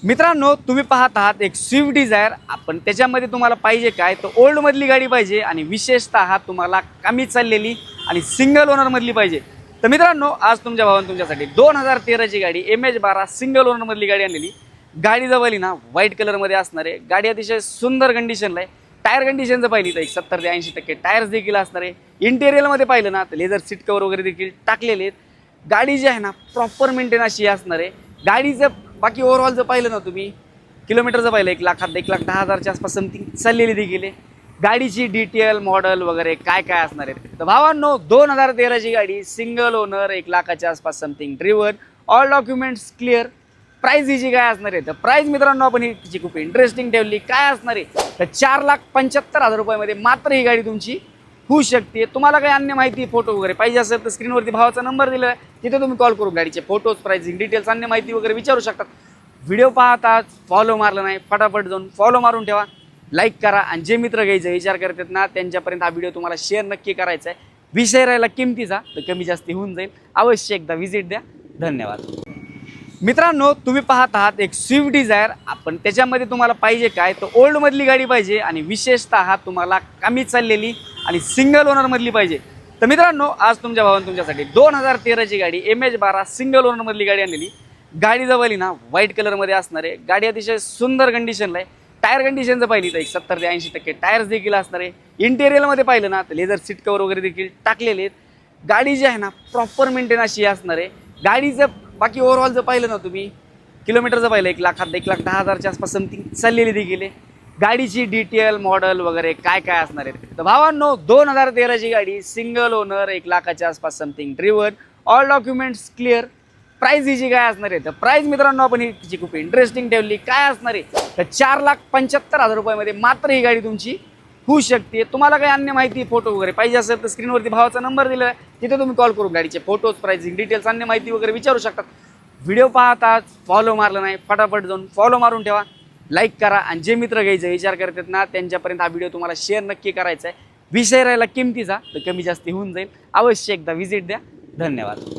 मित्रांनो, तुम्ही पाहत आहात एक स्विफ्ट डिझायर. आपण त्याच्यामध्ये तुम्हाला पाहिजे काय तर ओल्डमधली गाडी पाहिजे आणि विशेषतः तुम्हाला कमी चाललेली आणि सिंगल ओनरमधली पाहिजे. तर मित्रांनो, आज तुमच्या भावानं तुमच्यासाठी 2013ची गाडी MH12 सिंगल ओनरमधली गाडी आणलेली. गाडी जवळ ना व्हाईट कलरमध्ये असणार आहे. गाडी अतिशय सुंदर कंडिशनला आहे. टायर कंडिशनचं पाहिली तर 70 ते 80% टायर्स देखील असणार आहे. इंटेरियरमध्ये पाहिलं ना तर लेदर सीट कवर वगैरे देखील टाकलेले आहेत. गाडी जी आहे ना प्रॉपर मेंटेन अशी असणार आहे. गाडीचं बाकी ओव्हरऑल जर पाहिलं ना तुम्ही किलोमीटरचं पाहिलं 1,10,000च्या आसपास समथिंग चाललेली देखील आहे. गाडीची डिटेल मॉडेल वगैरे काय काय असणार आहे तर भावांनो, 2013ची गाडी सिंगल ओनर 1,00,000च्या आसपास something driven, all documents clear. Price हिची काय असणार आहे तर प्राईस मित्रांनो आपण हिची खूप इंटरेस्टिंग ठेवली. काय असणार आहे तर 4,75,000 रुपयामध्ये मात्र ही गाडी तुमची होऊ शकते. तुम्हाला काही अन्य माहिती फोटो वगैरे पाहिजे असेल तर स्क्रीनवरती भावाचा नंबर दिला आहे, तिथे तुम्ही कॉल करून गाडीचे फोटोज, प्राइसिंग डिटेल्स, अन्य माहिती वगैरे विचारू शकतात. व्हिडिओ पाहतात, फॉलो मारलं नाही फटाफट जाऊन फॉलो मारून ठेवा, लाईक करा आणि जे मित्र घ्यायचे विचार करतात ना त्यांच्यापर्यंत हा व्हिडिओ तुम्हाला शेअर नक्की करायचा आहे. विषय राहिला किमतीचा तर कमी जास्ती होऊन जाईल. अवश्य एकदा व्हिजिट द्या. धन्यवाद. मित्रांनो, तुम्ही पाहत आहात एक स्विफ्ट डिझायर. आपण त्याच्यामध्ये तुम्हाला पाहिजे काय तर ओल्डमधली गाडी पाहिजे आणि विशेषतः तुम्हाला कमी चाललेली आणि सिंगल ओनरमधली पाहिजे. तर मित्रांनो, आज तुमच्या भावानं तुमच्यासाठी 2013ची गाडी MH12 सिंगल ओनरमधली गाडी आणलेली. गाडी जवळ ना व्हाईट कलरमध्ये असणार आहे. गाडी अतिशय सुंदर कंडिशनला आहे. टायर कंडिशनचं पाहिली तर 70 ते 80% टायर्स देखील असणार आहे. इंटेरियरमध्ये पाहिलं ना तर लेदर सीट कवर वगैरे देखील टाकलेले आहेत. गाडी जी आहे ना प्रॉपर मेंटेन अशी असणार आहे. गाडीचं बाकी ओव्हरऑल जर पाहिलं ना तुम्ही किलोमीटरचं पाहिलं 1,10,000च्या आसपास समथिंग चाललेली देखील आहे. गाडीची डिटेल मॉडेल वगैरे काय काय असणार आहे तर भावांनो, 2013ची गाडी सिंगल ओनर 1,00,000च्या आसपास something driven, all documents clear. Price हिची काय असणार आहे तर प्राईस मित्रांनो आपण हिची खूप इंटरेस्टिंग ठेवली. काय असणार आहे तर 4,75,000 रुपयामध्ये मात्र ही गाडी तुमची होऊ शकते. तुम्हाला काही अन्य माहिती फोटो वगैरे पाहिजे असेल तर स्क्रीनवरती भावाचा नंबर दिला आहे, तिथे तुम्ही कॉल करून गाडीचे फोटोज, प्राइसिंग डिटेल्स, अन्य माहिती वगैरे विचारू शकतात. व्हिडिओ पाहतात, फॉलो मारलं नाही फटाफट जाऊन फॉलो मारून ठेवा, लाईक करा आणि जे मित्र घ्यायचे विचार करतात ना त्यांच्यापर्यंत हा व्हिडिओ तुम्हाला शेअर नक्की करायचा आहे. विषय राहिला किमतीचा तर कमी जास्ती होऊन जाईल. अवश्य एकदा व्हिजिट द्या. धन्यवाद.